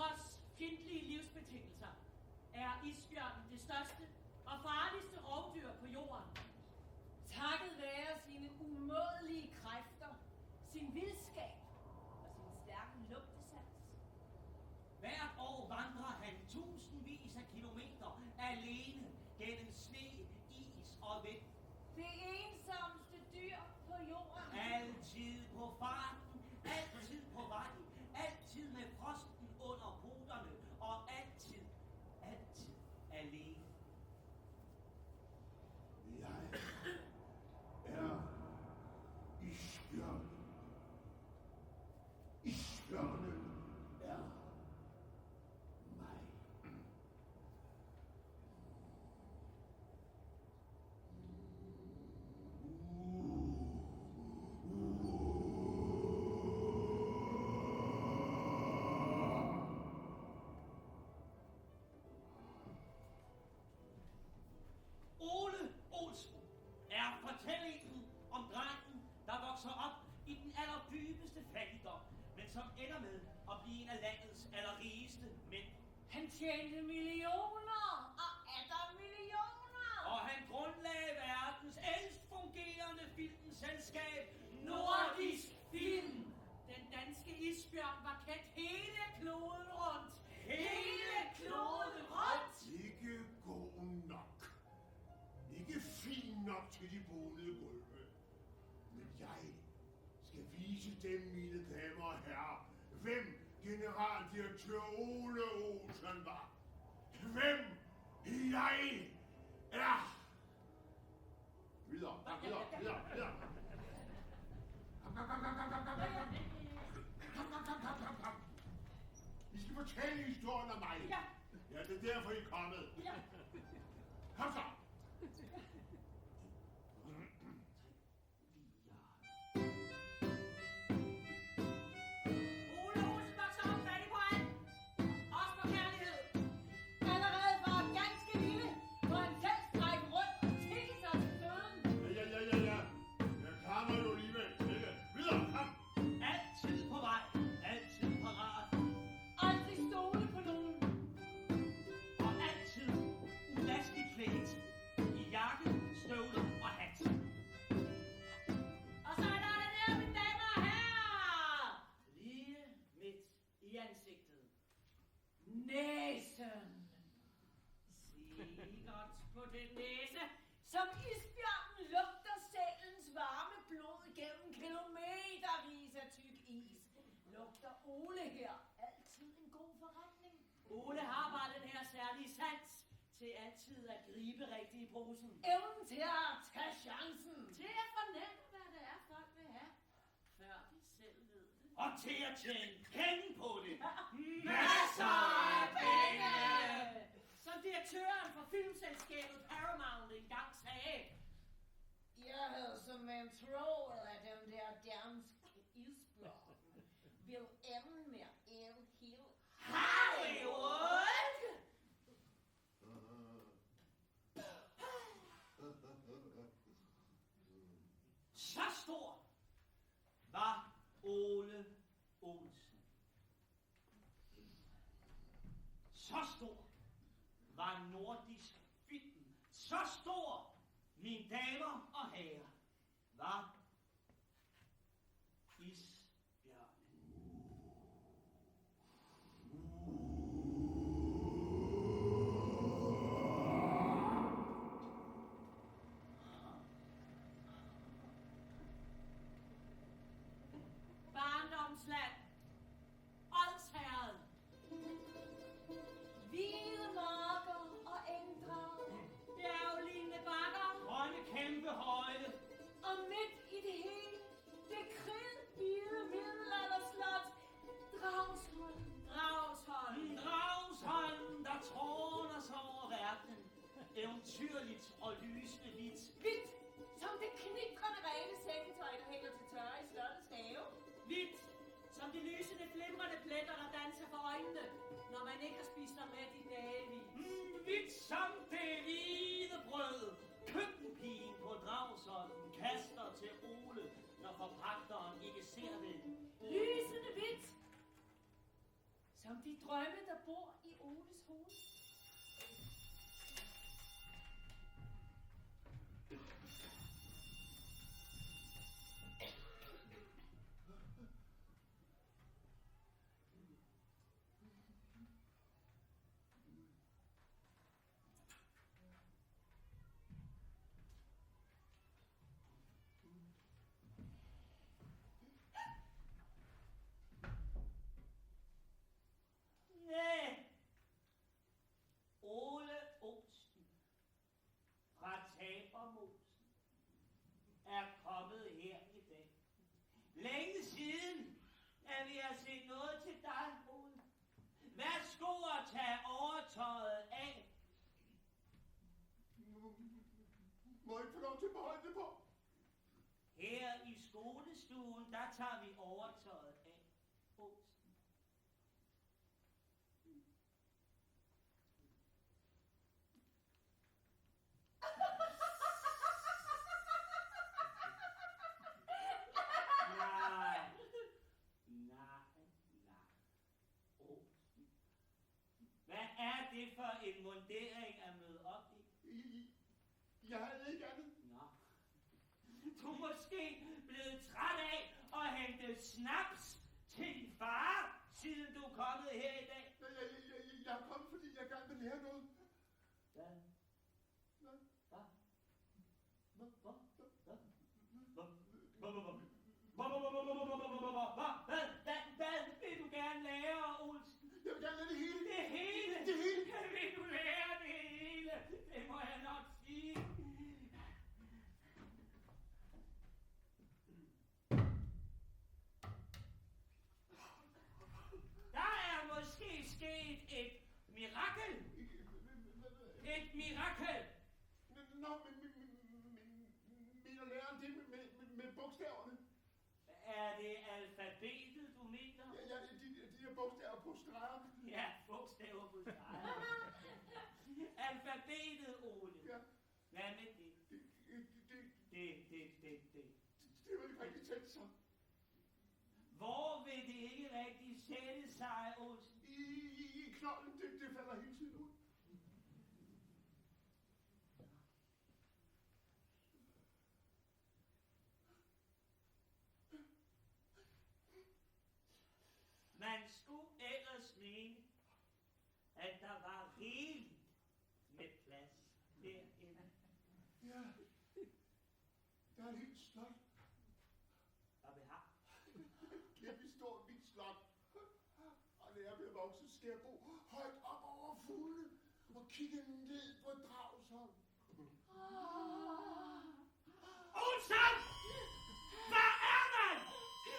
Trods fjendtlige livsbetingelser er isbjørnen det største og farligste rovdyr på jorden. Takket være sine umådelige kræfter, sin vildskab og sin stærke lugtesans. Hvert år vandrer han tusindvis af kilometer alene gennem sne, is og vind. Det ensomste dyr på jorden. Altid på farten, altid på vej, altid med frosten under poterne og altid alene. Jeg er isbjørnen. Isbjørnen er mig. Ole Olsen er fortællingen om drengen, der vokser op i den allerdybeste fattigdom, men som ender med at blive en af landets allerrigeste mænd. Han tjente millioner og atter millioner. Og han grundlagde verdens ældst fungerende filmselskab, Nordisk Film. Den danske isbjørn var kendt hele kloden rundt. Hele kloden rundt. Ikke god nok. Ikke fin nok til de bonede gulve. Men jeg skal vise dem, mine damer og herrer, hvem generaldirektør Ole Olsen var. Hvem jeg er. Videre. Kom. I skal fortælle historien om mig. Ja, det er derfor, I er kommet. Ja. Kom så. Ole Olsen vokser op fattig på alt. Også på kærlighed. Allerede var ganske lille, hvor han selv strække rundt og tikke sig til døden. Ja. Jeg kommer jo alligevel. Videre, kom. altid på vej, altid parat, Aldrig stole på nogen. og altid ulastigt klædt i jakke, støvler og hat. Og så er der det der, mine damer og herrer. Lige midt i ansigtet. Næsen. Se godt på den næse, som isbjørnen lugter sælens varme blod gennem kilometervis af tyk is. Lugter Ole her altid en god forretning? Ole har bare den her særlige sans til altid at gribe rigtigt i posen. Evnen til at tage chancen. Til at fornemme, hvad det er, folk vil have, før de selv ved det. Og til at tjene penge på det. Masser af penge! Som direktøren for filmselskabet Paramount engang sagde. Jeg havde som en troet, at den der danske isbjørn vil ende med en hel Hollywood! Så stor var Ole Olsen. Så stor var Nordisk Film. Så stor, mine damer og herrer, var isbjørnen. Barndomsland. Odsherred. Hvide marker og engdrag. Bjerglignende bakker. Grønne kæmpe høje. Og midt i de drømme, der bor i Oles hoved. Nej. Ole Olsen fra Tabermosen er kommet her i dag. Længe siden, at vi har set noget til dig, Ole. Værsgo at tage overtøjet af. Må jeg ikke få lov til at beholde det på? Her i skolestuen, der tager vi overtøjet af, Olsen. Hvad er det for en mundering at møde op i? Jeg havde ikke andet. Nå. Du er måske blevet træt af at hente snaps til din far, siden du er kommet her i dag. Jeg er kommet, fordi jeg gerne vil lære noget. Hvad? Hvad? Hvad vil du gerne lære, Olsen? Jeg vil gerne lære det hele. Det hele? Det hele. Vil du lære det hele? Det må jeg nok sige. Der er måske sket et mirakel. Et mirakel. Nå, mener læreren det med bogstaverne? Er det alfabetet, du mener? Ja, de der bogstaver på streger. Ja, bogstaver på streger. Alfabetet, Ole. Ja. Hvad med det? Det var ikke rigtig tæt så. Hvor vil det ikke rigtig sætte sig, Olsen? I knolden, det falder hele tiden ud. Man skulle ellers mene, at der var rigeligt med plads derinde. Ja, der er et helt slot. Og vi har. Kæmpe stort hvidt slot. Og når jeg bliver voksen, skal jeg bo højt op over fuglene og kigge ned på Dragsholm. Olsen! Hvad er man,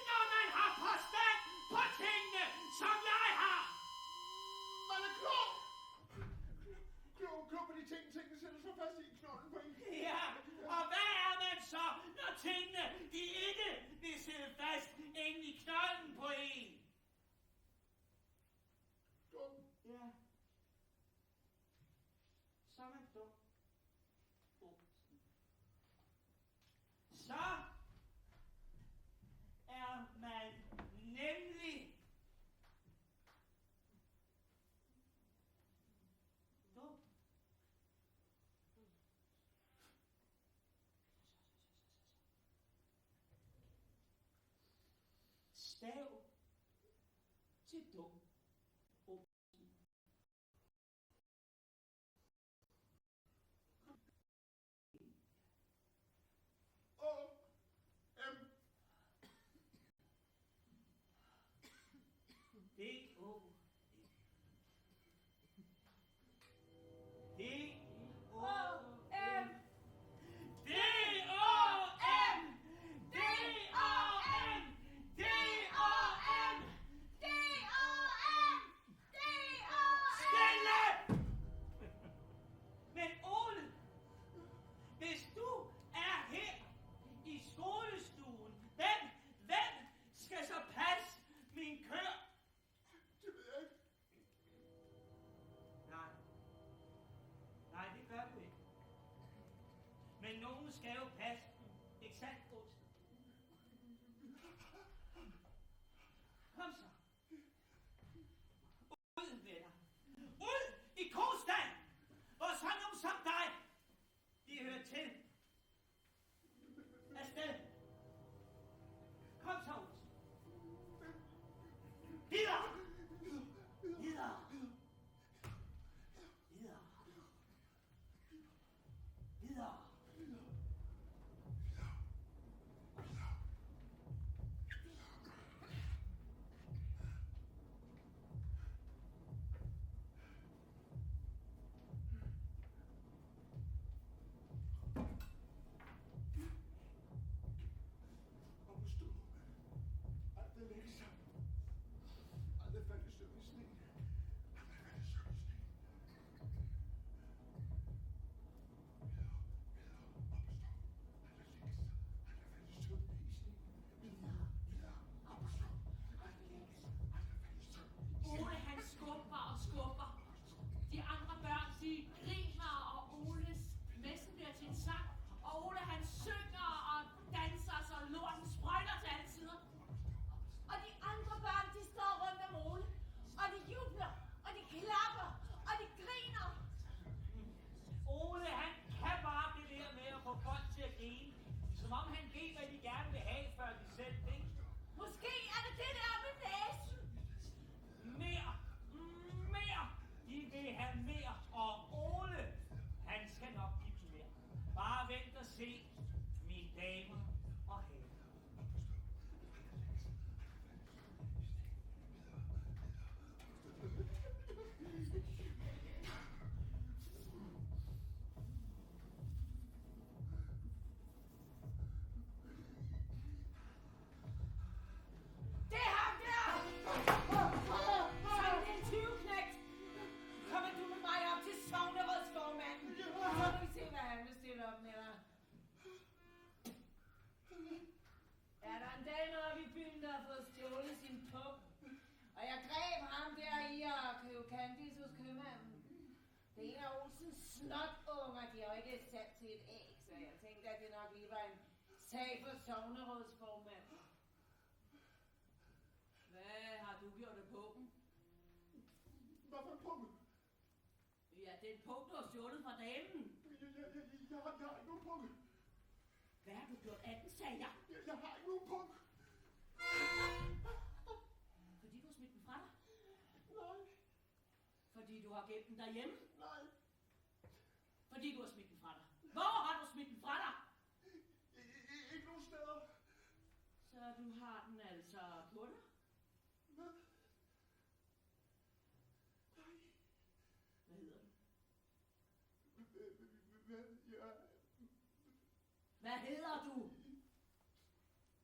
når man har forstand på tingene, som jeg har? Man er klog! Klog på de ting, tingene sætter sig fast i knolden på en. Ja, og hvad er man så, når tingene, de ikke vil sidde fast inde i knolden på en? Dum. Ja. Så er man dum. Olsen. Så er man nemlig dum. Stav til dum. Men nogen skal jo passe den, ikke sandt, Olsen? Kom så. damer og herrer. Det er ham der! Sådan en tyveknægt! Kommer du med mig op til sognerådsformanden? Så må vi se, hvad han vil stille op med dig. Er der en dame oppe i byen, der har fået stjålet sin pung? Og jeg greb ham der i at købe Candice hos købmanden. Det er en af Olsens snotunger, de har jo ikke sat til et æg, så jeg tænkte, at det nok lige var en sag for sognerådsformanden. Hvad har du gjort af pungen? Hvad for en punkt? Ja, det er en pung, du har stjålet fra damen. Jeg har ikke nogen punkt. Hvad har du gjort af den, sagde jeg? Jeg har ikke nogen punkt. Fordi du har smidt den fra dig? Nej, Fordi du har gemt den derhjemme? nej. Fordi du har smidt den fra dig? Hvor har du smidt den fra dig? Ikke nogen steder. Så du har den altså på dig? Hvad? Nej. Hvad hedder du?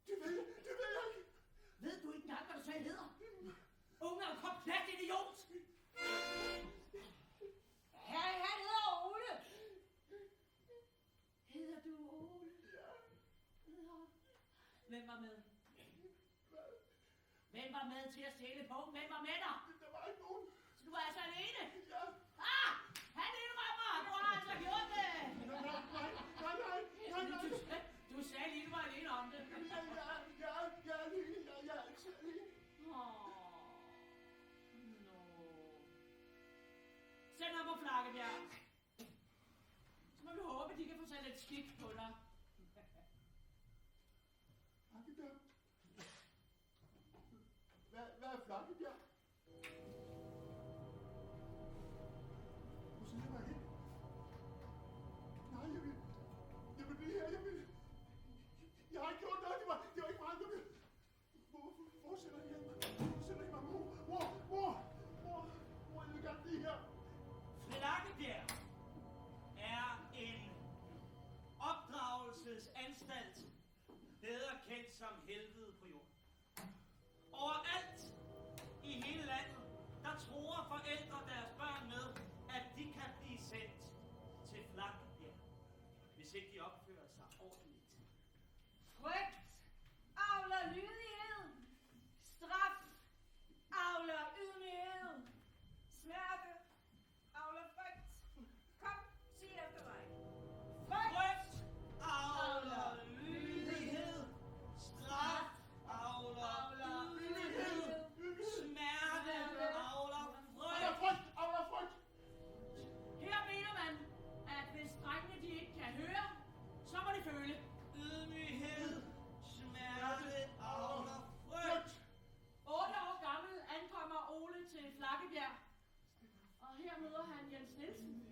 Hvad hedder du? Det ved jeg ikke. Ved du ikke engang, hvad du selv hedder? Unge er komplet idiot! Han hedder Ole! Hedder du Ole? Ja. Hvem var med? Hvem var med til at stjæle pungen? Hvem var med dig? Der var ikke nogen. Så du var altså alene? Ja. Ah! Han indrømmer! Du har altså gjort det! Nej. Du sagde lige, du var alene om det. Jeg er alene. Jeg er ikke så alene. Send ham på Flakkebjerg. Så må vi håbe, de kan få sat lidt skik på dig. Flakkebjerg? Hvad er Flakkebjerg? Hvor skal jeg være hen? Nej, jeg vil blive her. Jeg har ikke gjort noget. Det var ikke meget. Hvor sender I mig? Mor, jeg vil gerne blive her. Flakkebjerg er en opdragelsesanstalt, bedre kendt som helvede på jorden. Overalt i hele landet, der tror forældre deres børn med, at de kan blive sendt til Flakkebjerg, hvis ikke de opfører sig ordentligt. Frygt avler lydighed. Straf avler ydmyghed. Smerte avler frygt. Kom, sig efter mig. Frygt avler lydighed. Straf avler ydmyghed. Smerte avler frygt. Her mener man, at hvis drengene de ikke kan høre, så må de føle. Ydmyghed. Smerte avler frygt. 8 år gammel ankommer Ole til Flakkebjerg. Og her møder han Jens Nielsen.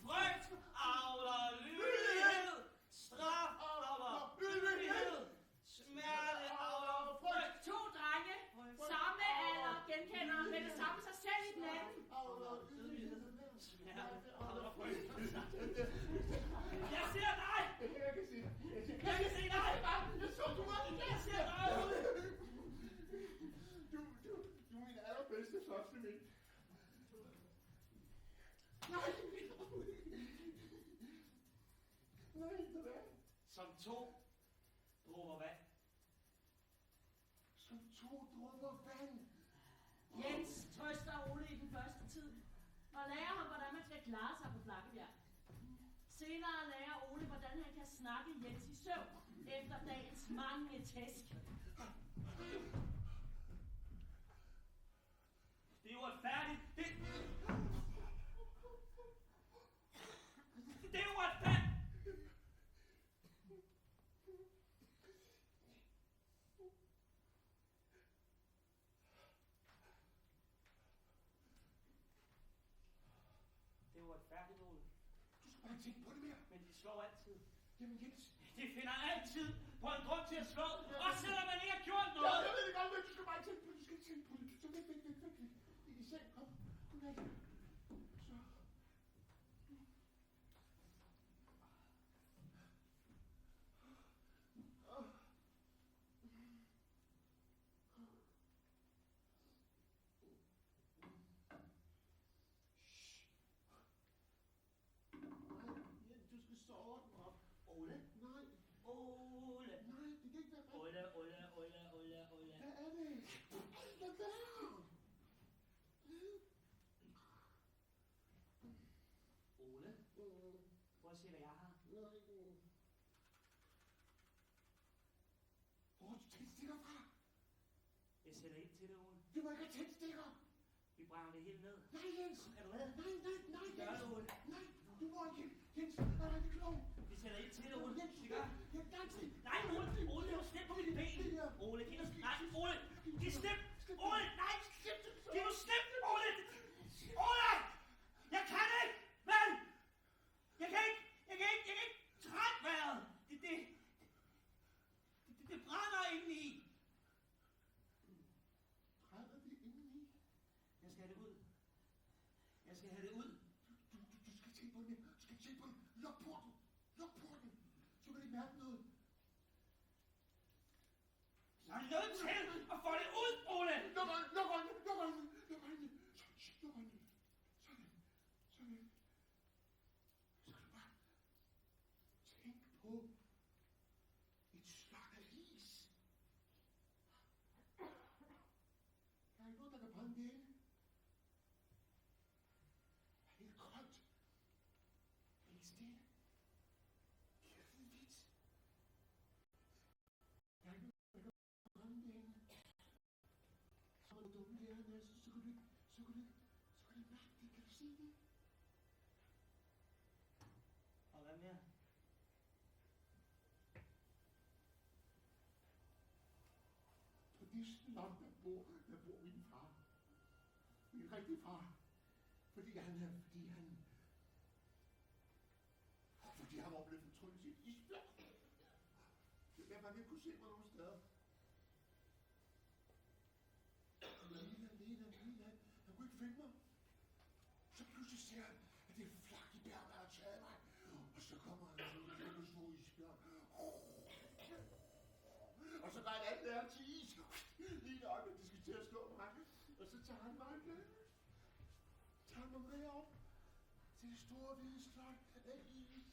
Frygt avler lydighed. Straf avler ydmyghed. Smerte avler frygt. 2 drenge, samme alder, genkender med det samme sig selv i den anden. Smerte avler frygt. Jeg ser dig! Jeg kan se dig! Jeg ser dig ude! Du er min allerbedste første ven. Nej, det er. Som 2 dråber vand. Som 2 dråber vand. Jens trøster Ole i den første tid og lærer ham, hvordan man skal klare sig på Flakkebjerg. Senere lærer Ole, hvordan han kan snakke Jens i søvn efter dagens mange tæsk. Det er uretfærdigt. Det er uretfærdigt. Det er uretfærdigt, Ole. slår altid. Jamen Jens. De finder altid på en grund til at slå, også selvom man ikke har gjort noget. Ja, jeg ved det godt, men du skal bare ikke tænke på det. Du skal ikke tænke på det. Så væk. I seng, kom. Godnat. Så. Du skal sove den op. Ole? Nej. Ole. Nej, det kan ikke være rigtigt. Ole. Hvad er det? Hvad der? Ole. Prøv at se, hvad jeg har. Nej. Hvor har du tændstikker fra? Jeg sætter ind til det, Ole. Du må ikke have tændstikker. Vi brænder det hele ned. Nej, Jens. Er du med? Nej, Gør Jens. det, Ole. Nej, du må ikke. Jens, er rigtig klog. Vi sætter ind til det, Ole. Jens, Vi gør. Nej, Ole. Ole, det var slip på mit ben. Ole, giv nu slip. Nej, Ole. Giv slip. Ole, nej. Giv nu slip, Ole. Ole! Jeg kan ikke. Hvad? Jeg kan ikke trække vejret. Det brænder indeni. Brænder det indeni? Jeg skal have det ud. Jeg skal have det ud. Du skal tænke på det. Du skal tænke på det. Luk porten. Så kan de ikke mærke noget. Jeg er nødt til at få det ud, Ole. Luk øjnene. Luk øjnene. Sådan. Så kan du bare tænke på et slag af is. Der er ikke noget, der kan brænde det inde. Det er helt koldt. Helt stille. Helt hvidt. Der er ikke noget, der kan brænde det inde. Så er du dumme der, Lasse. Så kan du ikke mærke det. Kan du se det? Og hvad mere? På det slot, der bor min far. Min rigtige far. Fordi han var blevet fortryllet sit isbjerg. Jeg var ikke kunne se mig nogen steder. Lena. Han kunne ikke finde mig. Så pludselig ser han, at det er flak i bjerg, der har taget mig. Og så kommer han ud med en stor isbjerg. Og så går han alt der til is. Lige nok, at de skal til at slå mig. Og så tager han mig med. Tager mig med op til det store hvide slot af is.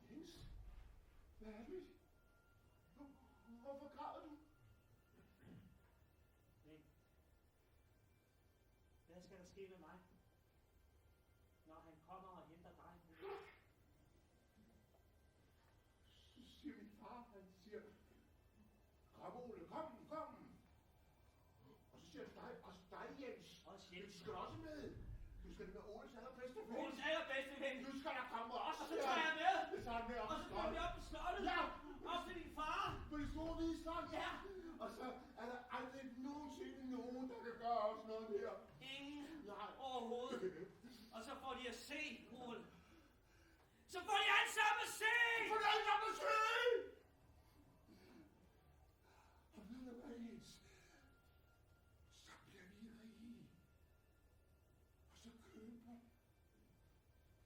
Jens, hvad er det? Hvorfor græder du? Hvad skal der ske med mig, når han kommer og henter dig? Så siger min far, han siger, kom Ole, kom. Og så siger han dig Jens. Også Du Jens. skal også med. Du skal med Oles allerbedste ven. Vores allerbedste ven. Du skal da komme også. Og så tager jeg med. Det tager han med op Og så kommer vi op på slottet. Ja. Også til din far. På det store hvide slot. Ja. Og så er der aldrig nogensinde nogen, der kan gøre os noget mere. Ingen Nej. overhovedet. Og så får de at se, Ole. Så får de alle sammen at se! For det er alle sammen at se! Og ved du hvad, Jens? Så bliver vi rige.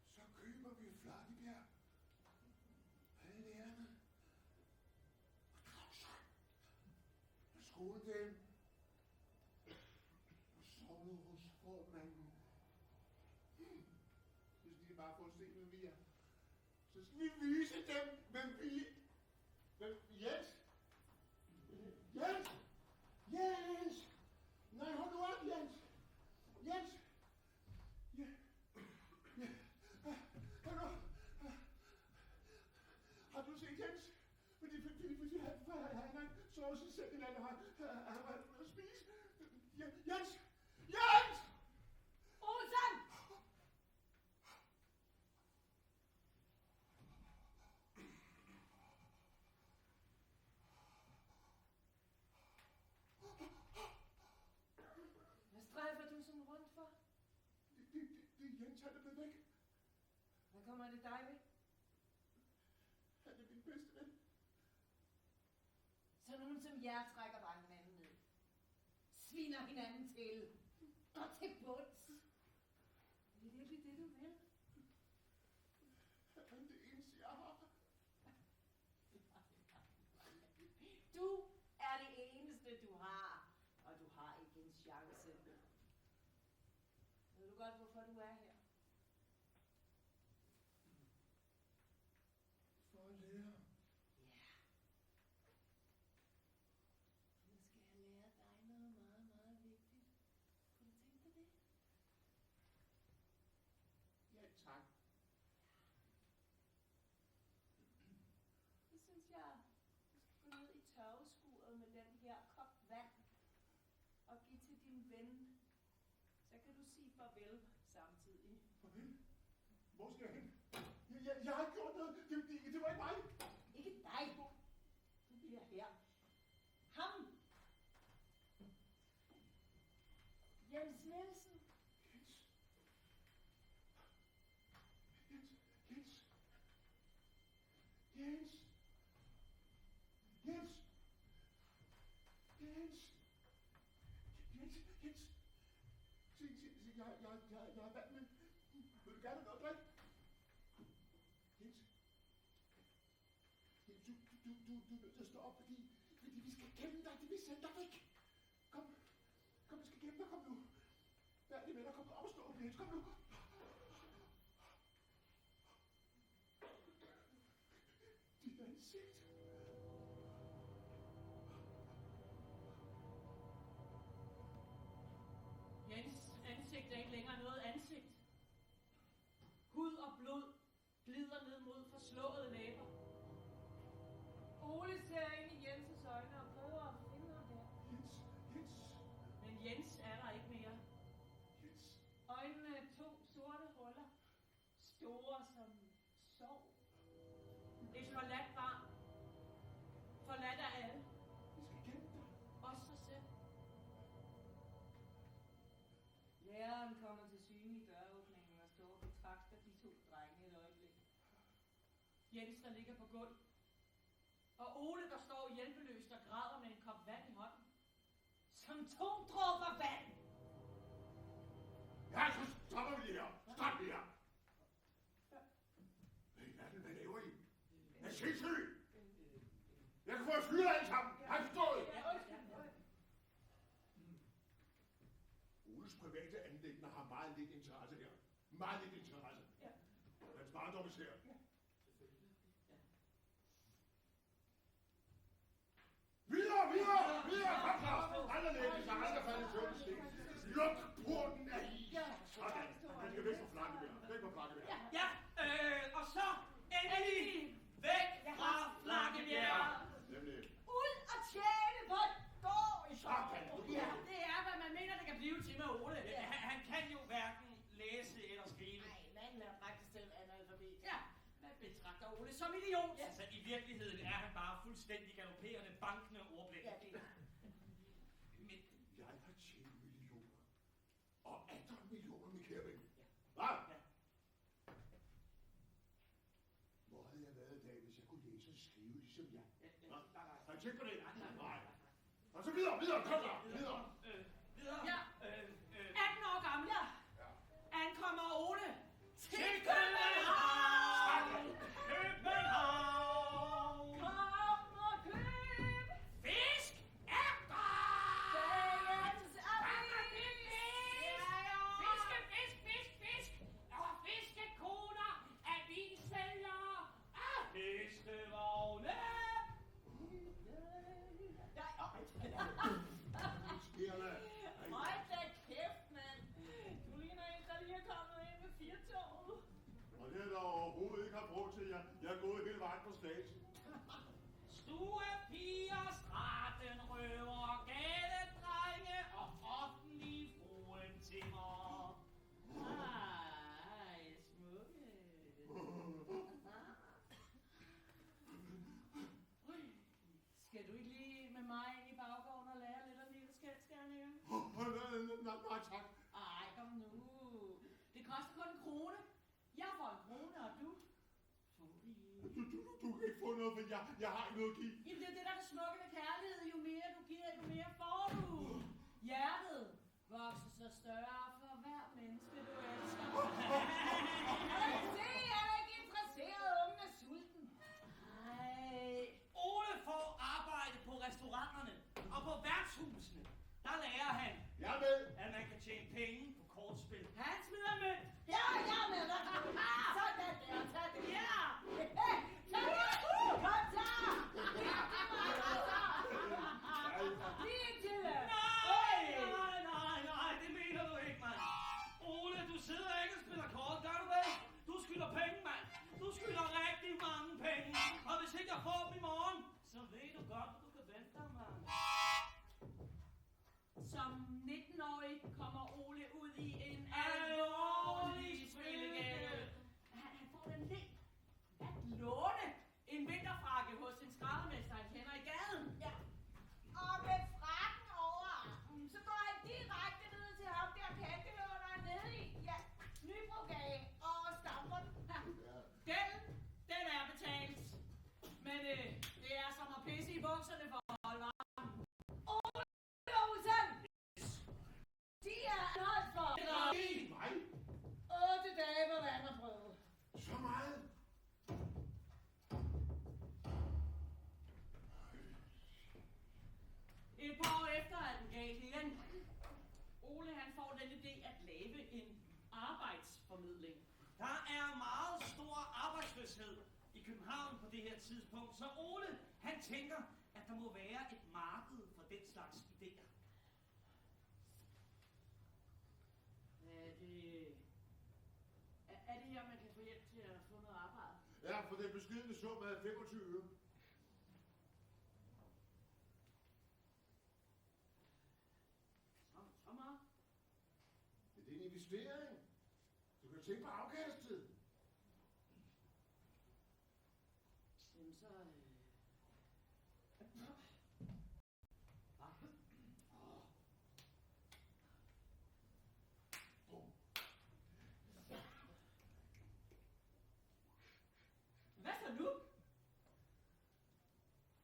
Og så køber vi Flakkebjerg. Alle lærerne. Og Dragsøj. Og skoledame. Og sovnet hos formanden. Så skal de bare få at se, hvem vi er. Så skal vi vise dem, hvem vi er. Jens! Nej, hold nu op, Jens! Har du set Jens? Fordi han så sig selv, han var ude at spise. Jens! Olsen! er det dig ved? Han er min bedste ven. Så nogen som jer trækker bare hinanden ned. Sviner hinanden til. Og til bunds. Er det virkelig det, du vil? Han er det eneste, jeg har. Du er det eneste, du har. Og du har ikke en chance. Ved du godt, hvorfor du er her? For at lære. Ja. Nu skal jeg lære dig noget meget, meget vigtigt. Kunne du tænke på det? Ja, tak. Det synes jeg, du skal gå ned i tørveskuret med den her kop vand og give til din ven. Så kan du sige farvel samtidig. Farvel. Hvor skal jeg hen? Jeg har ikke gjort noget. Det var ikke mig. Ikke dig. Du bliver her. Ham. Jens Nielsen. Jens. Jens. Jens. Jens. Jens. Jens. Jens. Jeg har vand med. Vil du gerne have noget at drikke? Jens. Du er nødt til at stå op, fordi vi skal gemme dig. De vil sende dig væk. Kom, vi skal gemme dig. Kom nu. Hvad er det med dig? Kom op og stå, Jens. Kom nu. Dit ansigt. Jens ansigt er ikke længere noget ansigt. Hud og blod glider ned mod forslåede læber. Ole ser ind i Jenses øjne og prøver at finde ham der. Jens. Men Jens er der ikke mere. Jens. Øjnene er 2 sorte huller. Store som sov. Et forladt barn. Forladt af alle. Vi skal gemme dig. Også sig selv. Læreren kommer til syne i døråbningen og står og betragter de 2 drenge et øjeblik. Jens, der ligger på gulv. Og Ole, der står hjælpeløst og græder med en kop vand i hånden. Som 2 dråber vand! Ja, så stopper vi her. Stop lige her. Hvad laver I? Jeg er sindssyg. Jeg kan få jer fyret alle sammen. Har I forstået? Oles private anliggender har meget lidt interesse her. Meget lidt interesse. Hans barndom er her. Videre! Kom så! Andre lægge sig, andre falde i søvn stik. Luk porten af is. Sådan. Han skal væk fra Flakkebjerg. Væk fra Flakkebjerg. Ja, og så endelig væk fra Flakkebjerg. Nemlig. Ud og tjene på et gård i Sådan. Ja, det er, hvad man mener, det kan blive til med Ole. Han kan jo hverken læse eller skrive. Nej, manden er faktisk selv analfabet. Ja, man betragter Ole som idiot. Ja. Altså, i virkeligheden er han bare fuldstændig galopperende, bankende ordblæk. Ja, det er. Men Jeg har tjent millioner. Og 18 millioner, min kære ven. Hvad? Hvor havde jeg været i dag, hvis jeg kunne læse og skrive ligesom jeg? Har I tænkt på det? Nej. Og så videre, kom så, videre. videre. Ja. 18 år gammel. Ja. Ankommer Ole til København! København! Kom og køb Fisk! Ærter! dagens avis! Fisk! Og fiskekoner! Avissælgere! Fiskevogne! Hold da kæft, mand! Du ligner en, der lige er kommet ind med 4-toget. Og det er der overhovedet ikke har brugt til, jeg er gået hele vejen på station. Stuepiger, stratenrøver, gadedrenge og offentlige fruentimmer. Ej, smukke. Skal du ikke lige med mig ind i baggården og lære lidt om lille skældsgerninger? Nej, tak. Ej, kom nu. Det koster kun 1 krone. Jeg får 1 krone, og du noget, for jeg har ikke noget at give. Jamen, det er det, der er det smukke ved kærlighed. Jo mere du giver, jo mere får du. Hjertet vokser så større for hver menneske, du elsker. Se, jeg er ikke interesseret. Ungen er sulten. Ole får arbejde på restauranterne og på værtshusene. Der lærer han, Jeg er med. at man kan tjene penge på kortspil. Han smider mønt. Ja, jeg er med dig. Sådan der, tag det. Ja. Tag det. Kom så. Lige til det. Nej, det mener du ikke, mand. Ole, du sidder ikke og spiller kort, gør du det? Du skylder penge, mand. Du skylder rigtig mange penge. Og hvis ikke jeg får dem i morgen, så ved du godt, du kan vente dig, mand. Som 19-årig kommer Ole ud i en alvorlig spillegale. Han får den idé at låne en vinterfrakke hos en skræddermester, han kender i gaden. Ja. Og med frakken over armen, så går han direkte ned til ham der kakkelåneren nede i Nybrogade og stamper den. Gælden, den er betalt. Men det er som at pisse i bukserne for at holde varmen. Ole Olsen! De er nødt for Mig? 8 dage på vand og brød. Så meget? Et par år efter er den galt igen. Ole han får den idé at lave en arbejdsformidling. Der er meget stor arbejdsløshed i København på det her tidspunkt, så Ole, han tænker, at der må være et marked for den slags idéer. Er det her, man kan få hjælp til at få noget arbejde? Ja, for den beskedne sum er 25 øre. Så meget? Det er en investering. Du kan tænke på afkastet. Jamen så... Hvad så nu?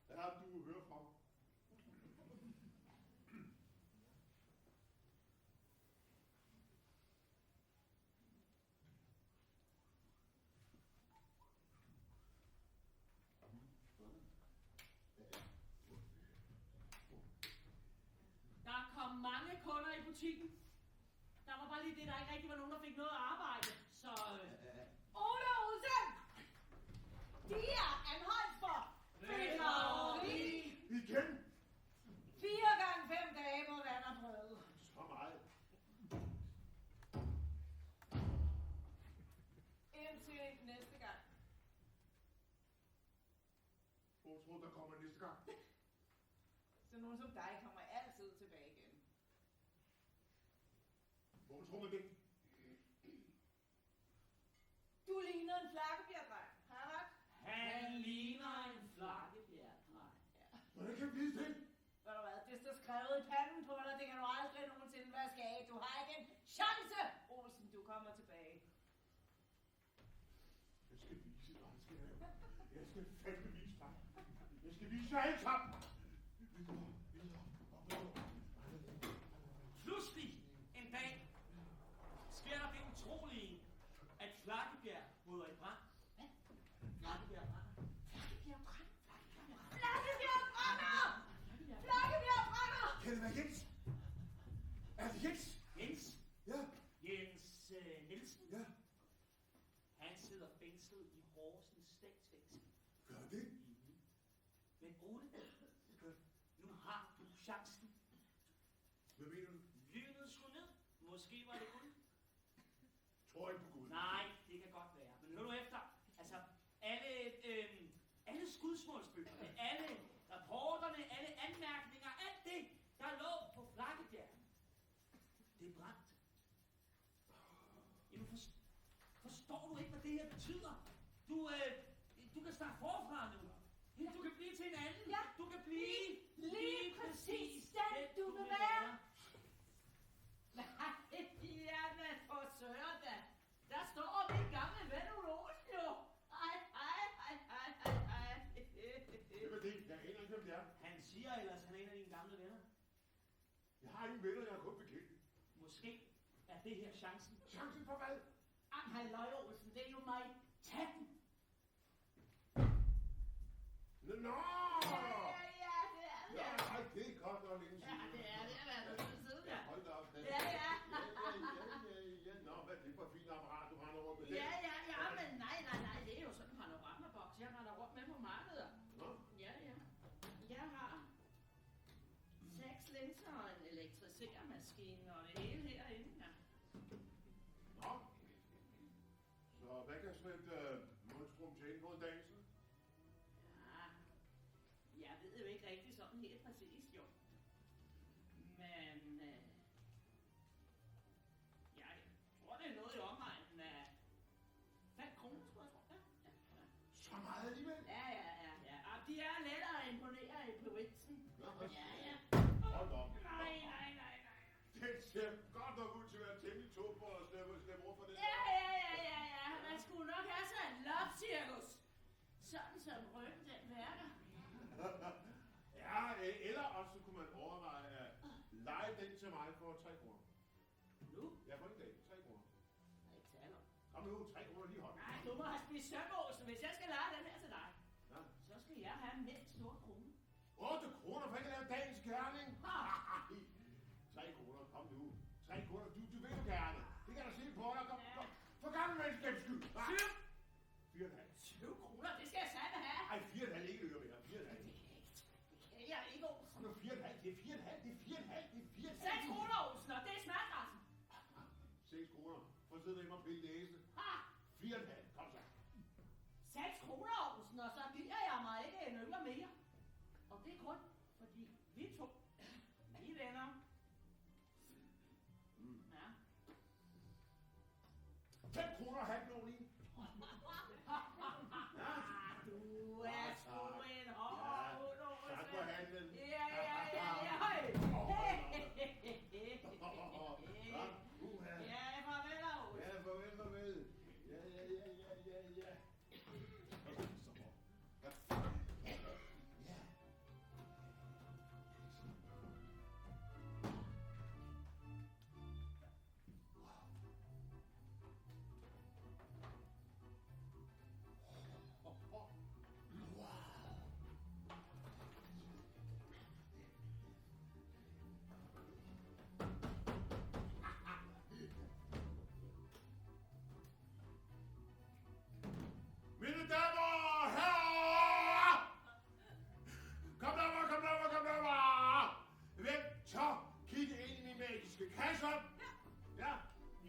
Ja, du hører fra. Der kom mange kunder i butikken. Der var bare lige det, der ikke rigtig var nogen, der fik noget arbejde. Så... Ole Olsen! De er anholdt for bedrageri. Igen? 4 gange 5 dage på vand og brød. Så meget. Indtil næste gang. Hvor tror du, der kommer næste gang? Så nogen som dig kommer altid tilbage igen. Hvor tror man det? Du ligner en flakkebjerdreng. Har jeg ret? Han ligner en flakkebjerdreng. Ja. Hvordan kan jeg vide det? Ved du hvad, det står skrevet i panden på dig, det kan du aldrig nogensinde vaske af. Du har ikke en chance, Olsen, du kommer tilbage. Jeg skal vise dig, hvad skal jeg. Jeg skal fandme vise dig. Jeg skal vise jer alle sammen. Pludselig en dag sker der det utrolige, at Flakkebjerg bryder i brand. Hvad? Flakkebjerg brænder. Flakkebjerg brænder! Flakkebjerg brænder! Flakkebjerg brænder! Kan det være Jens? Er det Jens? Jens? Ja. Jens Nielsen? Ja. Han sidder fængslet i Horsens statsfængsel. Gør det? Men Ole, nu har du chancen. Hvad mener du? Lynet skulle ned. Måske var det Gud. Tror ikke på Gud. Nej, det kan godt være. Men hør nu efter. Altså, alle skudsmålsbøgerne, alle rapporterne, alle anmærkninger, alt det, der lå på Flakkebjerg, det er brændt. Jamen, forstår du ikke, hvad det her betyder? Du kan starte forfra nu. Du kan blive til en anden. Ja. Du kan blive Lige præcis den, du vil være. Nej, jamen for søren da. Der står min gamle ven Ole Olsen jo. Ej. ingen venner, jeg har kun bekendt. Måske er det her chancen. Chancen for hvad? Halløj, Olsen, det er jo mig. Tag den. Nå! Ja, det er det. Ja, nej, det er godt nok længe siden. Ja, det er det. Jeg har været ude siden, ja. Hold da op. Ja. Ja. Nå, hvad er det for et fint apparat, du render rundt med? Ja, men nej, det er jo sådan en panoramaboks, jeg render rundt med på markedet. Nå? Ja. Jeg har 6 linser og en elektrisermaskine og det hele herinde, ja. Nå. Så hvad kan sådan et monstrum tjene på en dag, så? Ja, jeg ved jo ikke rigtig sådan helt præcis, jo. Men jeg tror, det er noget i omegnen af 5 kroner, tror jeg. Ja. Så meget alligevel? Ja. Og de er lettere at imponere i provinsen. Nå, Ja. hold op. Nej. Den ser godt nok ud til at være temmelig tung for at slæbe rundt for det. Ja. Man skulle nok have sig en lopcirkus. Sådan som ryggen den værker. Ja, eller også så kunne man overveje at lege den til mig for 3 kroner. Nu? Ja, for en dag. 3 kroner. Jeg ikke tale om. Kom nu, 3 kroner lige hånden. Nej, du må have spist søbåsen. Hvis jeg skal lege den her til dig, Ja. så skal jeg have mindst 8 kroner. 8 kroner for ikke at lave dagens gerning. Ha! 3 kroner, kom nu. 3 kroner, du vil jo gerne. Det kan jeg se på dig. Kom. For gammel menneskets skyld. 4,5. 7 kroner, det skal jeg satme have. Ej, 4,5 ikke øre mere. 4,5. Det kan jeg ikke, Olsen. Kom nu, 4,5. Det er 4,5. 6 kroner, Olsen, og det er smertgrænsen. 6 kroner. For at sidde derhjemme og pille næse. Ha! 4,5. Kom så. 6 kroner, Olsen, og så giver jeg mig ikke en øre mere. Og det er kun, fordi vi to, vi er venner. Ja. 5 kroner og halvt nogen i. Du er sgu en hård hund, Olsen. Tak for handlen. Ja. Ja, farvel, Olsen. Ja, farvel. Ja. Mine damer og herrer! Kom derover! Hvem tør kigge ind i min magiske kasse? Ja,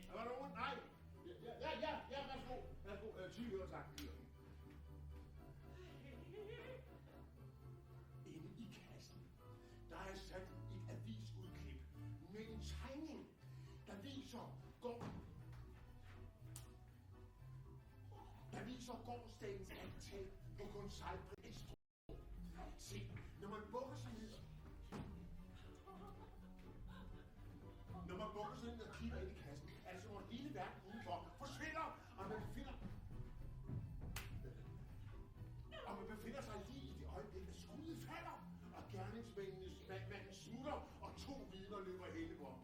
er der nogen? Nej. Ja, værsgo. 10 øre, tak. Inde i kassen, der er sat et avisudklip med en tegning, der viser gårdsdagens antal på konsalpris. Se, når man bukker sig ned og kigger ind i kassen, er det som om hele verden udenfor forsvinder, og man befinder sig lige i det øjeblik, at skuddet falder, og gerningsmanden smutter, og 2 vidner løber hen på ham.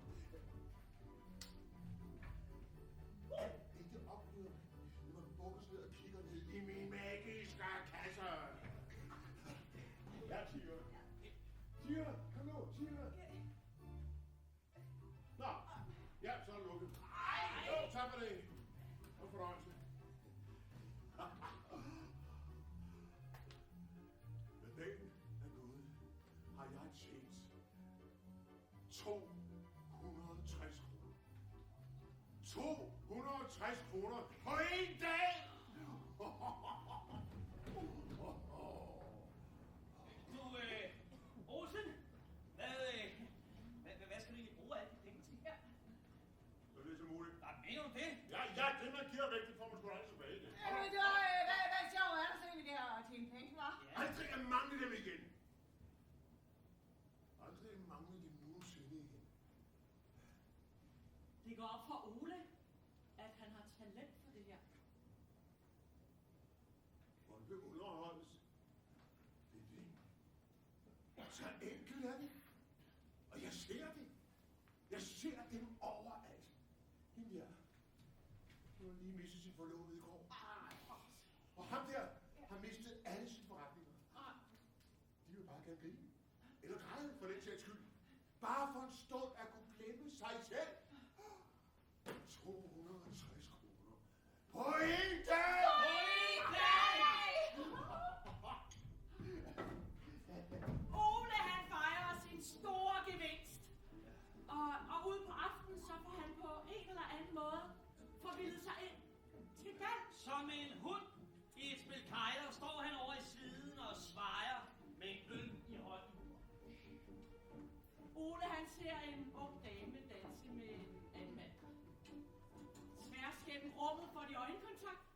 Ikke oplever når man bukker sig ned og kigger ned i min magiske kasse. Ja, Tyre. Tyre, kom nu, Tyre. Nå, ja, så er det lukket. Jo, tak for det. Og fornøjelse. Da dagen er gået, har jeg tjent 260 kroner. 260 kroner på en dag! Du, Olsen, hvad skal du egentlig bruge alle de penge til her? Så det er så muligt. Nej, mener du det? Ja, det man giver væk, det får man sgu da aldrig tilbage igen. Hvad sjov er der så egentlig der at tjene penge, hva'? Aldrig at mangle dem igen. Aldrig at mangle dem nogensinde igen. Det går op for Ole, at han har talent for det her. Og det underholdes. Det er det. Så enkelt er det. Og jeg ser det. sin forlovede i går. Og ham der har mistet alle sine forretninger. De vil bare gerne grine. Eller græde for den sags skyld. Bare for en stund at kunne glemme sig selv. 260 kroner. På en dag! Ole, han fejrer sin store gevinst. Og ude på aftenen, så får han på en eller anden måde forvildet sig ind til dans. Som en hund i et spil kejler står han over i siden og svejer med en øl i hånden. Ole, han ser en ung dame danse med en anden mand. Tværs gennem rummet får de øjenkontakt.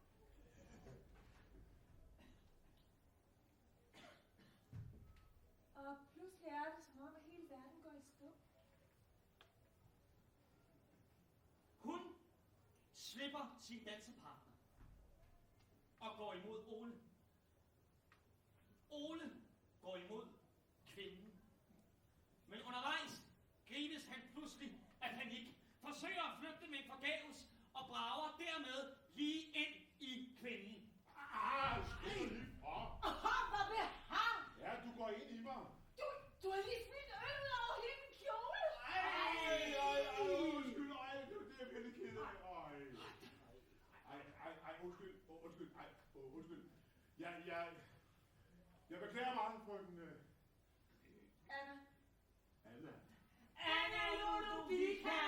Og pludselig er det som om, at hele verden går i stå. Hun slipper sin dansepartner og går imod Ole. Ole går imod kvinden. Men undervejs gribes han pludselig af panik, forsøger at flygte med forgæves og brager dermed lige ind i kvinden. Skrid lige fra. Hvad vil han? Ja, du går ind i mig. Du har lige smidt øl over hele min kjole. Undskyld, det er virkelig ked af. Undskyld. Jeg beklager meget, frøken. Anna. Anna. Anna Ludovica.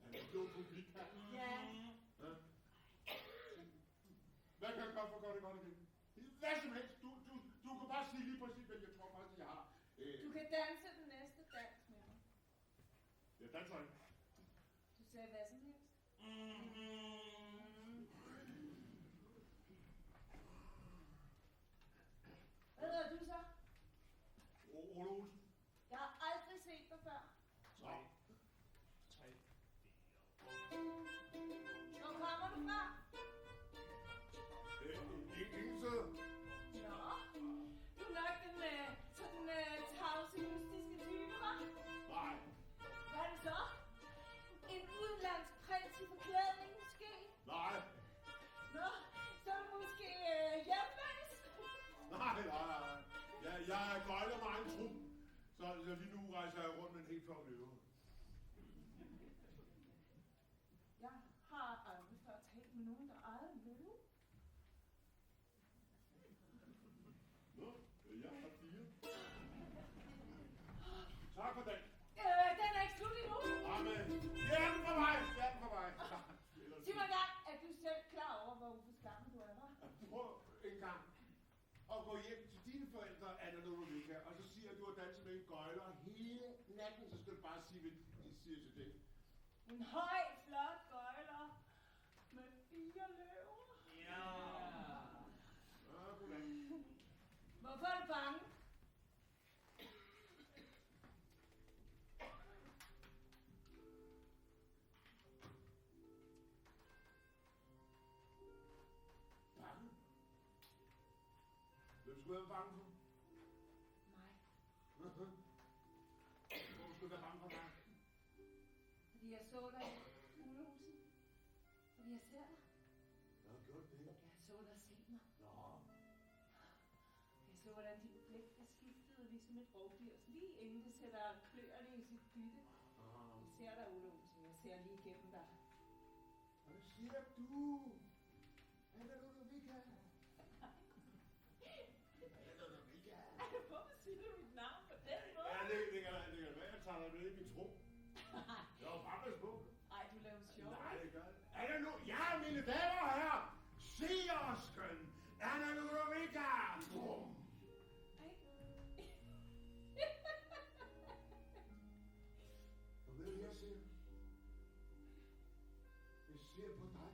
Anna Ludovica. Ja. Hvad kan jeg gøre for at gøre det godt igen? Hvad som helst. Du kan bare sige lige præcis, hvad jeg tror faktisk, jeg har. Du kan danse den næste dans med mig. Jeg danser ikke. Du sagde hvad som helst. Hvad hedder du så? Ole Olsen. Jeg har aldrig set dig før. 3, 4. Hvor kommer du fra? Ingen sted. Nå, du er nok den sådan tavse, mystiske type, hva'? Nej. Hvad er det så? En udenlandsk prins i forklædning, måske? Nej. Nå, så er du måske hjemløs? Nej. Jeg er gøjler med egen tro. Så lige nu rejser jeg rundt med en helt flot løve. Jeg har aldrig før talt med nogen, der ejede en løve. Nå, jeg har 4. Tak for den. Den er ikke slut endnu. Amen. Det er den for mig. Sig mig engang, er du selv klar over, hvor uforskammet du er, hva'? Prøv en gang at gå hjem til dine forældre, Anna Ludovica, og så siger at du har danset med en gøjler hele natten, så skal du bare sige, hvad de siger til det. En høj, flot gøjler med 4 løver. Ja. Goddag. Hvorfor er du bange? Bange? Hvem skulle være bange for? Nej, Hvorfor skulle være bange for mig? fordi jeg så dig i Ulehuset. Fordi jeg ser dig. Jeg har gjort det. Jeg så dig se mig. Nå. Jeg så, hvordan dit blik der skiftede ligesom et rovdyrs, lige inden det sætter kløerne i sit bytte. Jeg ser dig, Ole Olsen. Jeg ser lige igennem dig. Hvad siger du? Anna Ludovica. Anna Ludovica. Hvorfor siger du mit navn på den måde? Ja, det kan være, jeg tager dig med i min tro. Jeg var bare på. Ej, du laver sjov. Nej, det gør det. Anna nu, ja, mine damer og herrer, seersken, Anna Ludovica. Bum. Og ved du, jeg ser? Jeg ser på dig.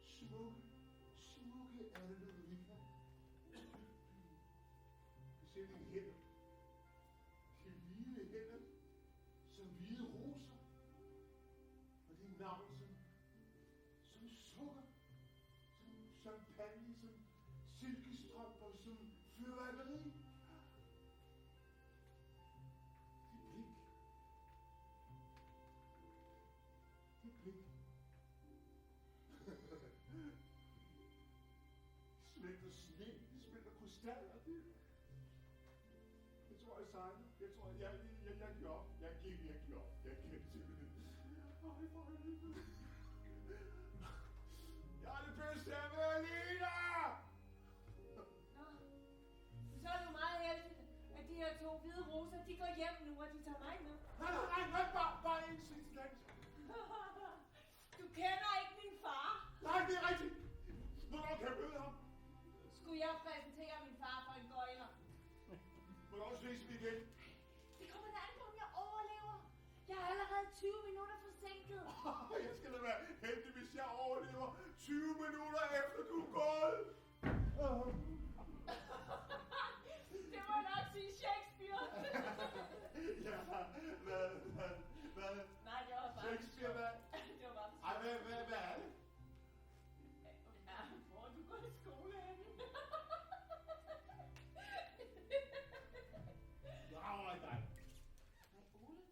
Smukke Anna Ludovica. Jeg ser dine hænder. De hvide hænder, som hvide roser. Og dit navn som sukker, som champagne, som silkestrømper, som fyrværkeri. Det blik. smelter sne, det smelter krystaller. Jeg tror, jeg sejler. Jeg tror, jeg giver op. Jeg giver op. Jeg giver simpelthen. Ej, for helvede. Jeg er det bedste af med alene! Nå, så er det jo meget heldigt, at de her 2 hvide roser, de går hjem nu, og de tager mig med. Nej, bare en sidste. Du kender ikke min far. Nej, det er rigtigt. Hvornår kan jeg møde ham? Skulle jeg præsentere min far for en gøjler? Hvornår ses vi igen? Det kommer da an på, om jeg overlever. Jeg er allerede 20 minutter forsinket. Jeg skal da være heldig, hvis jeg overlever 20 minutter efter du er gået. Det må jeg nok sige Shakespeare. Ja, hvad? Nej, det var bare... Shakespeare, hvad? Det var bare... Ej, hvad er det? Ja, hvor du går i skole henne? Brager i dig. Nej, Ole.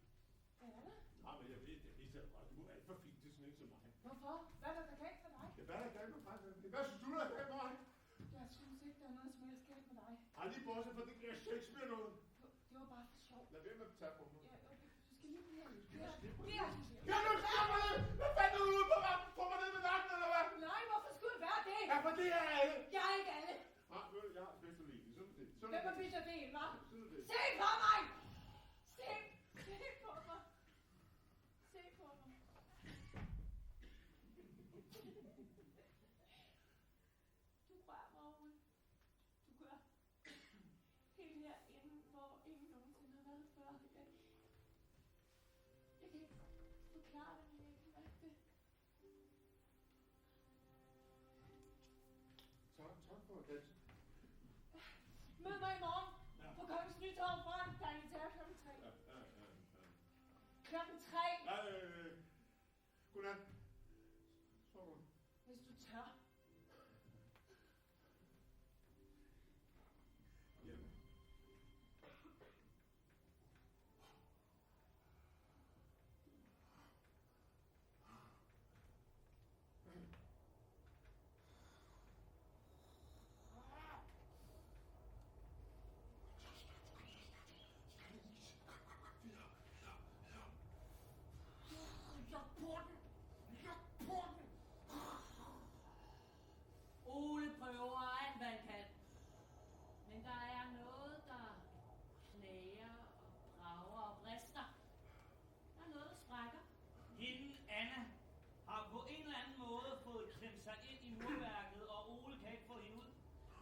Hvad er der? Nej, men jeg ved det godt. Du er alt for fint til sådan en som mig. Hvorfor? Hvad er der galt med dig? Ja, hvad er der galt med mig? Hvad synes du, der er galt med mig? Jeg synes ikke, der er noget som helst galt med dig. Ej, lige bortset fra det der Shakespeare noget. Det var bare for sjov. Lad være med at tage på mig. Ja, okay. Du skal lige blive her. Ja, nu stopper det! Hvad fanden er du ude på vagten? Får mig ned med vagten, eller hvad? Nej, hvorfor skulle jeg være det? Ja, for det er alle. Jeg er ikke alle. Nej, jeg har bedst at lide. Sådan er det. Hvem er Peter Del, hva'? Sådan er det. Se på mig! Se på mig! Se på mig! Du rører mig, Ole. Du gør helt herinde, hvor ingen nogensinde har været før. Jeg kan ikke forklare det, men jeg kan mærke det. Tak for det. Mød mig i morgen på Kongens Nytorv fra Dagnitær kl. 3. Klokken 3, Godnat. Så du. hvis du tør. Hjemme. Ole prøver alt, hvad han kan. Men der er noget, der knager og brager og brister. Der er noget, der sprækker. Hende, Anna, har på en eller anden måde fået klemt sig ind i murværket, og Ole kan ikke få hende ud.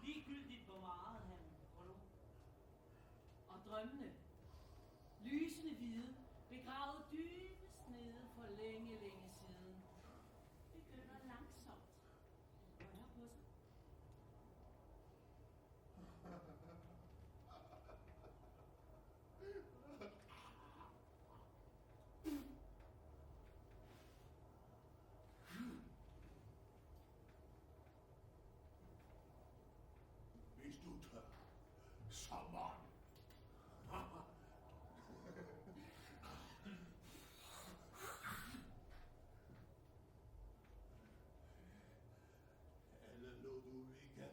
Ligegyldigt, hvor meget han prøver. Og drømmene, lysende hvide, begravet dybest nede for længe, længe siden, begynder langsomt at røre på sig. Hvis du tør. Sommeren. Alle Ludvika.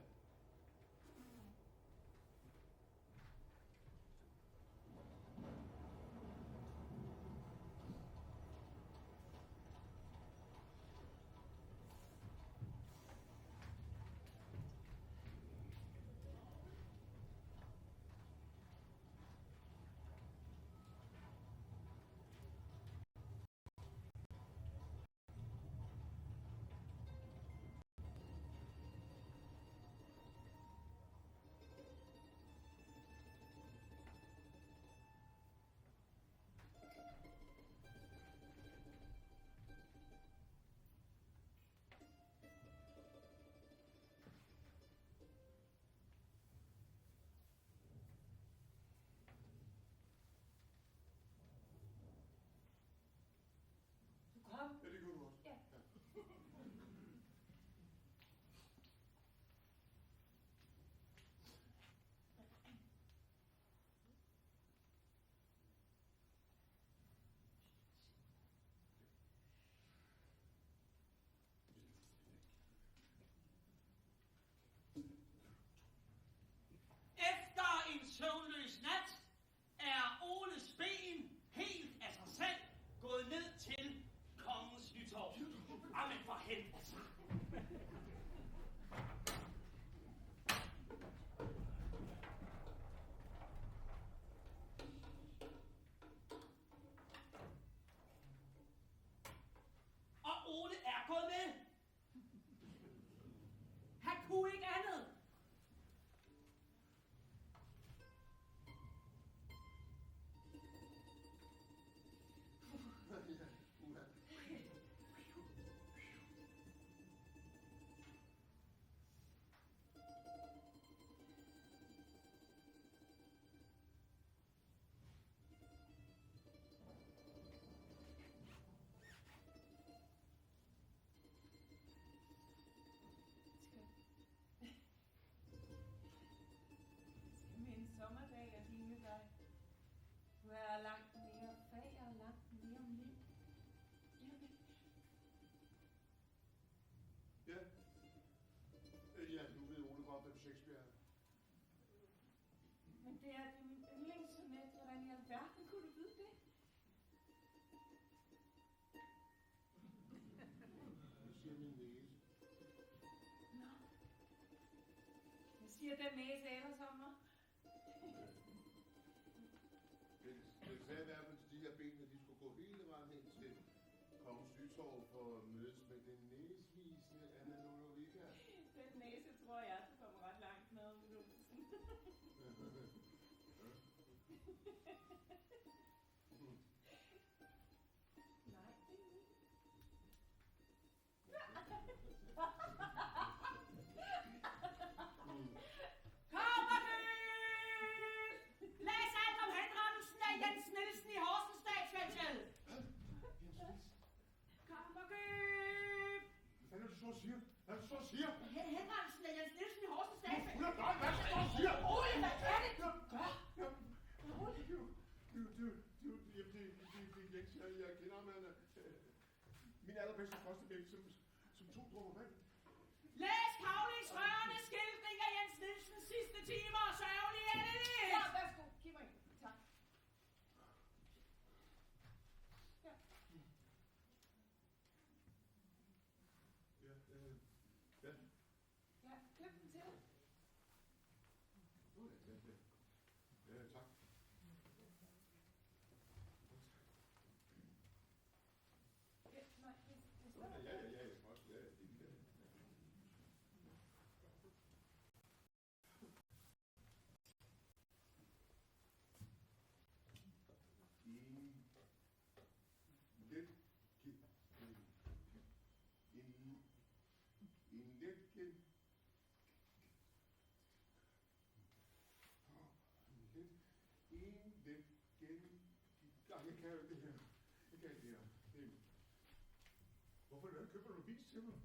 Shakespeare? Men det er din yndlingssonet. Hvordan i alverden kunne du vide det? Det siger min næse. Nå. Hvad siger den næse ellers om mig? Den sagde i hvert fald til de her ben, at de skulle gå hele vejen hen til Kongens Nytorv for at mødes med den næsvisende Anna Lodovica. Den næse tror jeg, du kommer ret langt med udnævnelsen. Nej, det er ikke. Kammerdyb! Læs alt om henrettelsen af Jens Nielsen i Horsens Statsfængsel! Kammerdyb! Hvad er det, du så siger? Hvad er det, du så siger? Henrettelsen af Jens Nielsen i Horsens Statsfængsel! Hvad er det, du så siger? Rolig, hvad er det, du gør? Rolig. Jens, jeg kender ham, han er min allerbedste kostebæk, som 2 dråber vand. Læs Paulis rørende skildring af Jens Nielsens sidste timer og sørgelige endeligt! Ja, værsgo. Giv mig en. Tak. Ja. Ja. Ja, køb den til. Ja, tak. Ja, nej, det står Ja, jeg skal også. Ja, det er det. Jeg kan jo ikke det her. Hvorfor køber du en vis til mig?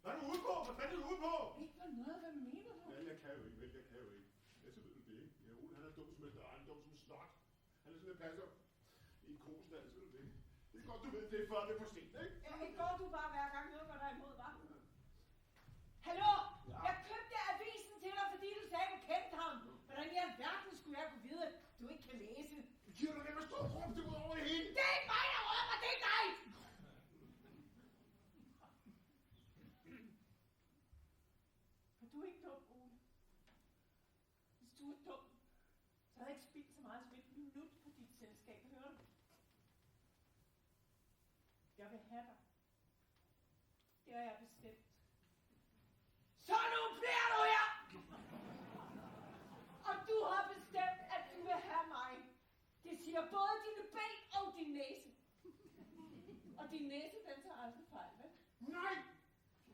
Hvad er du ude på? Hvad fanden er du ude på? ikke for noget. Hvad mener du? Ja, jeg kan jo ikke, vel? Jeg kan jo ikke. Ja, så ved du det, ikke? Ja, Ole, han er dum som et døren, dum som en snot. Han er sådan en passer i en kostald, så ved du det. Det er godt, du ved det, før det er for sent, ikke? Ja, det går du bare hver gang noget går dig imod, hva'? Hallo? Ja. Jeg købte avisen til dig, fordi du sagde, du kendte ham. Hvordan i alverden skulle jeg kunne vide, at du ikke kan læse? Giver du det med stor rum, det ud over det hele? Det er ikke mig, der råber, det er dig! For du er ikke dum, Ole. Hvis du er dum, så havde jeg ikke spildt så meget som et minut på dit selskab. Hører du? Jeg vil have dig. Det har jeg bestemt. Så nu bliver du her! Og du har bestemt, at du vil have mig. Det siger både dine ben og din næse. Og din næse, den tager aldrig fejl, vel? Nej!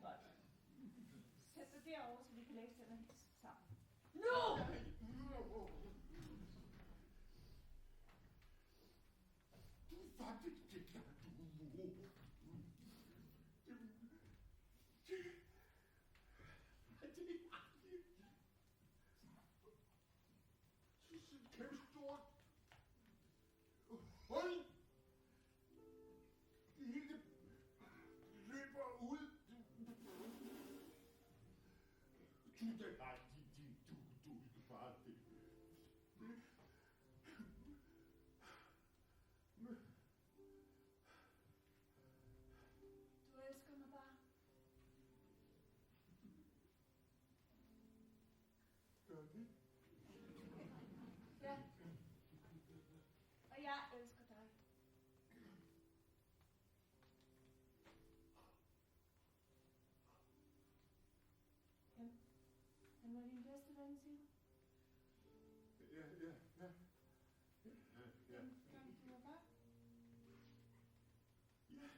Godt. Sæt dig derovre, så vi kan læse den avis sammen. Nu! Du er faktisk det, du må. Kæmpe stort hul. Det hele løber ud. Du er bare du bare det. Du elsker mig bare. Gør det? Ja. Og jeg elsker dig. Han var din bedste ven, siger du? Ja. Kan du bare? Ja.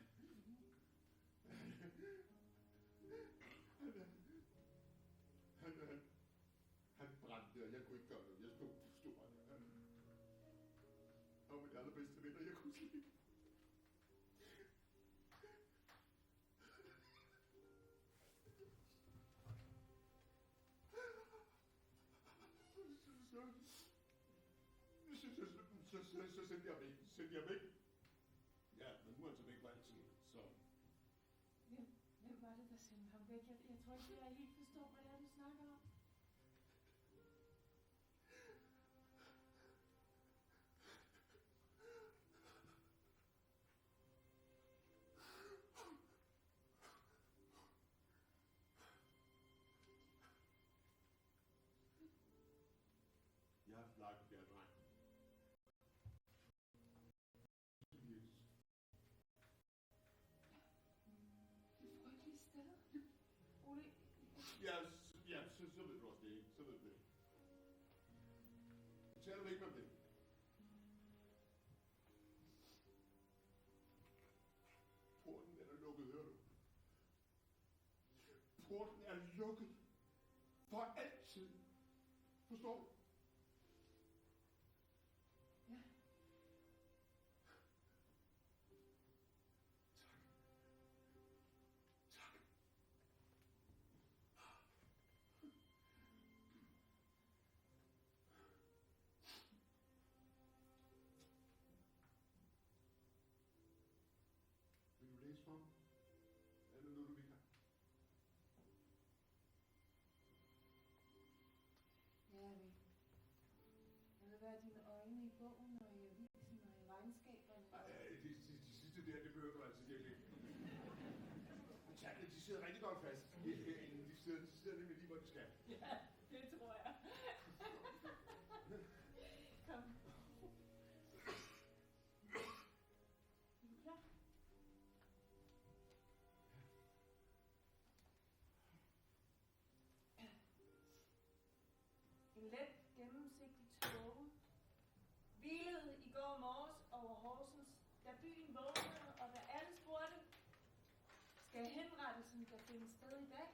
Han brændte, og jeg kunne ikke gøre noget. Jeg stod bare der. Han var min allerbedste ven, og jeg kunne slet ikke. Så sendte jeg væk. Ja, men nu er han så væk for altid, så... Hvem var det, der sendte ham væk? Jeg tror ikke, jeg helt forstår, hvad det er, du snakker om. så ved du også det, ikke? Så ved du det. Jeg taler ikke om det. Porten den er lukket, hører du? Porten er lukket. For altid. Forstår du? Ja. Tak. Vil du læse for mig? Er det noget, du vil have? Ja, jeg vil. Jeg vil være dine øjne i bogen og i avisen og i regnskaberne. Ej, de sidste der, det behøver du altså virkelig ikke. Tallene, de sidder rigtig godt fast herinde. De sidder nemlig lige, hvor de skal. Ja, det tror jeg. Kom. Er du klar? En let, gennemsigtig tåge hvilede i går morges over Horsens, da byen vågnede, og da alle spurgte, skal henrettelsen der finde sted i dag?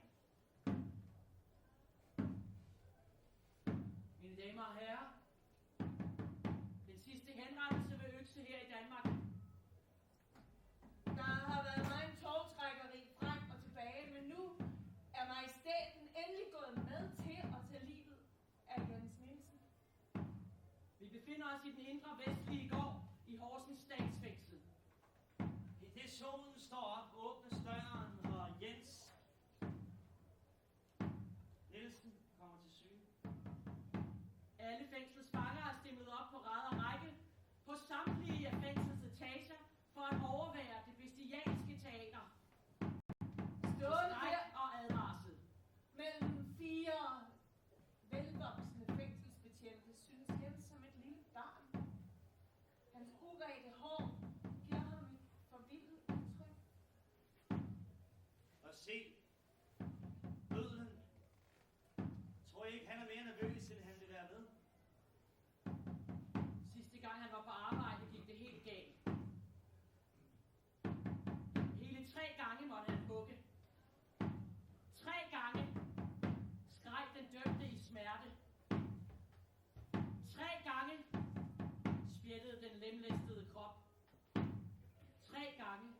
Mine damer og herrer, den sidste henrettelse ved økse her i Danmark. Der har været meget togtrækkeri frem og tilbage, men nu er majestæten endelig gået med til at tage livet af Jens Nielsen. Vi befinder os i den indre vestlige gård i Horsens statsfængsel. I det solen står op, åbnes døren, og Jens Nielsen kommer til syne. Alle fængslets fanger er stimlet op på rad og række på samtlige af fængslets etager for at overvære det bestialske teater. Stående Skræk her og advarsel. mellem 4 velvoksne fængselsbetjente synes Jens som et lille barn. Hans urette hår giver ham et forvildet udtryk. Og se, bødlen. Tror jeg ikke, han er mere nervøs, end han vil være ved? Sidste gang han var på arbejde, gik det helt galt. Hele 3 gange måtte han hugge. 3 gange skreg den dømte i smerte. 3 gange spjættede den lemlæstede krop. 3 gange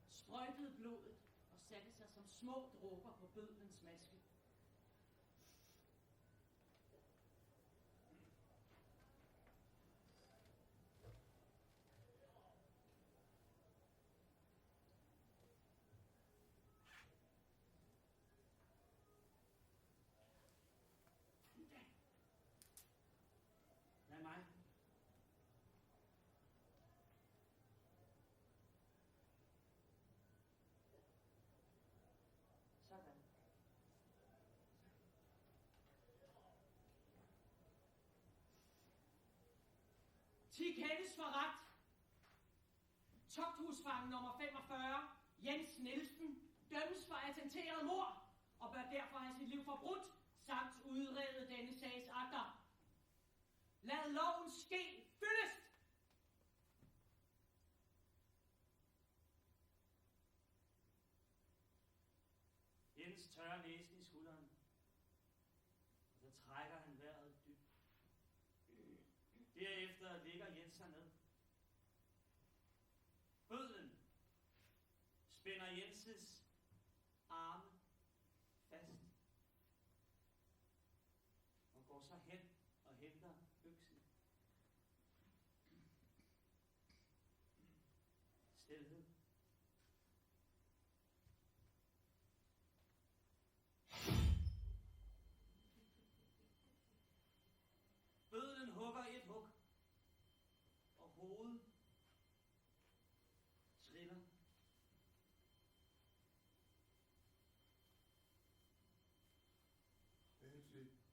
sprøjtede blodet og satte sig som små dråber på bødlens maske. Lad mig. Sådan. 10 kendes for ret. Tugthusfangen nummer 45, Jens Nielsen, dømmes for attenteret mord og bør derfor have sit liv forbrudt, samt udrede denne sags akter. Lad loven ske fyldest! Jens tørrer næsen i skulderen, og så trækker han vejret dybt. Derefter ligger Jens sig ned. Bødlen spænder Jenses arme fast og går så hen og henter øksen. Stilhed. Bødlen hugger et hug, og hovedet triller. Nancy.